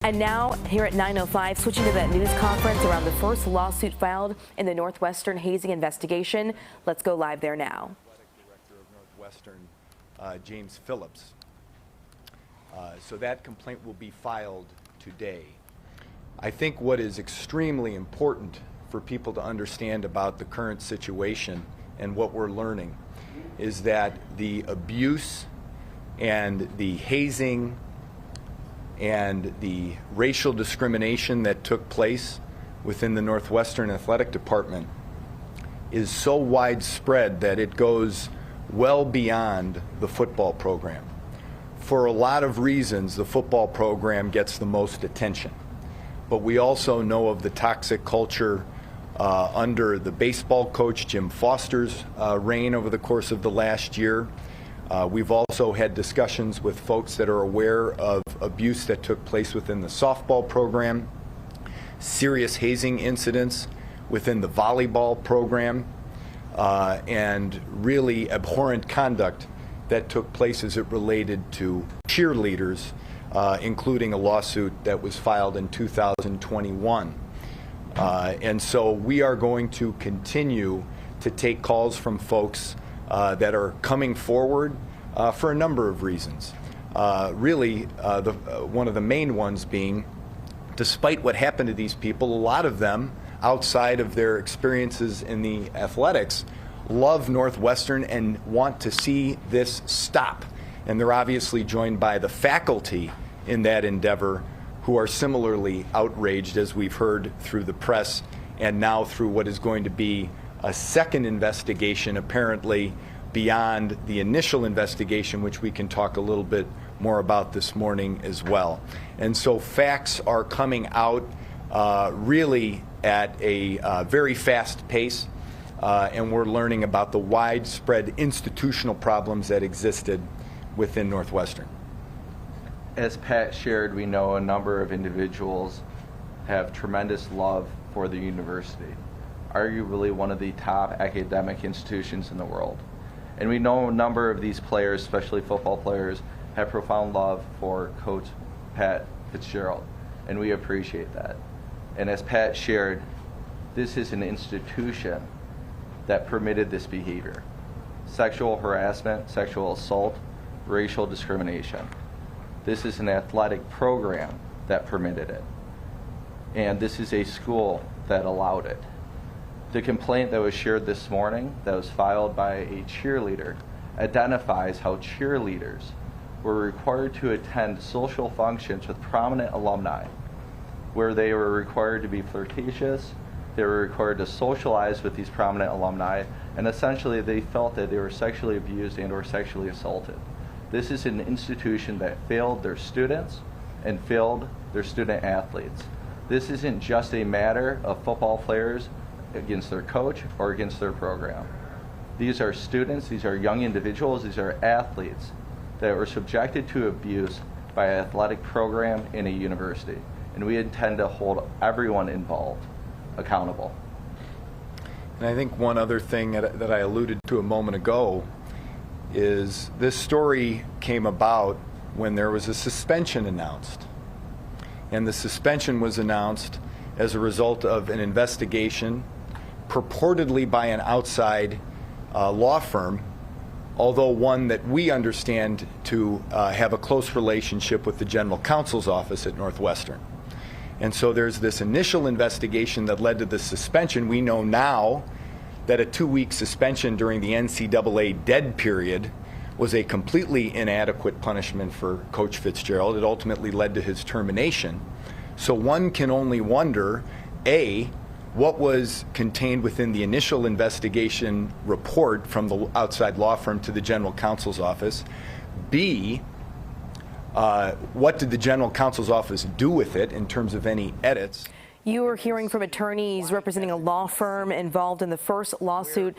And now, here at 9:05, switching to that news conference around the first lawsuit filed in the Northwestern hazing investigation. Let's go live there now. Director of Northwestern, James Phillips. So that complaint will be filed today. I think what is extremely important for people to understand about the current situation and what we're learning is that the abuse and the hazing and the racial discrimination that took place within the Northwestern Athletic Department is so widespread that it goes well beyond the football program. For a lot of reasons, the football program gets the most attention. But we also know of the toxic culture under the baseball coach Jim Foster's reign over the course of the last year. We've also had discussions with folks that are aware of abuse that took place within the softball program, serious hazing incidents within the volleyball program, and really abhorrent conduct that took place as it related to cheerleaders, including a lawsuit that was filed in 2021. And so we are going to continue to take calls from folks that are coming forward for a number of reasons. One of the main ones being, despite what happened to these people, a lot of them, outside of their experiences in the athletics, love Northwestern and want to see this stop. And they're obviously joined by the faculty in that endeavor who are similarly outraged, as we've heard through the press and now through what is going to be a second investigation, apparently beyond the initial investigation, which we can talk a little bit more about this morning as well. And so facts are coming out really at a very fast pace, and we're learning about the widespread institutional problems that existed within Northwestern. As Pat shared, we know a number of individuals have tremendous love for the university, arguably one of the top academic institutions in the world. And we know a number of these players, especially football players, have profound love for Coach Pat Fitzgerald, and we appreciate that. And as Pat shared, this is an institution that permitted this behavior: sexual harassment, sexual assault, racial discrimination. This is an athletic program that permitted it, and this is a school that allowed it. The complaint that was shared this morning, that was filed by a cheerleader, identifies how cheerleaders were required to attend social functions with prominent alumni, where they were required to be flirtatious, they were required to socialize with these prominent alumni, and essentially they felt that they were sexually abused and or sexually assaulted. This is an institution that failed their students and failed their student athletes. This isn't just a matter of football players against their coach or against their program. These are students, these are young individuals, these are athletes that were subjected to abuse by an athletic program in a university. And we intend to hold everyone involved accountable. And I think one other thing that I alluded to a moment ago is this story came about when there was a suspension announced. And the suspension was announced as a result of an investigation purportedly by an outside law firm, although one that we understand to have a close relationship with the general counsel's office at Northwestern. And so there's this initial investigation that led to the suspension. We know now that a 2-week suspension during the NCAA dead period was a completely inadequate punishment for Coach Fitzgerald. It ultimately led to his termination. So one can only wonder, A, what was contained within the initial investigation report from the outside law firm to the general counsel's office, B, what did the general counsel's office do with it in terms of any edits? You are hearing from attorneys representing a law firm involved in the first lawsuit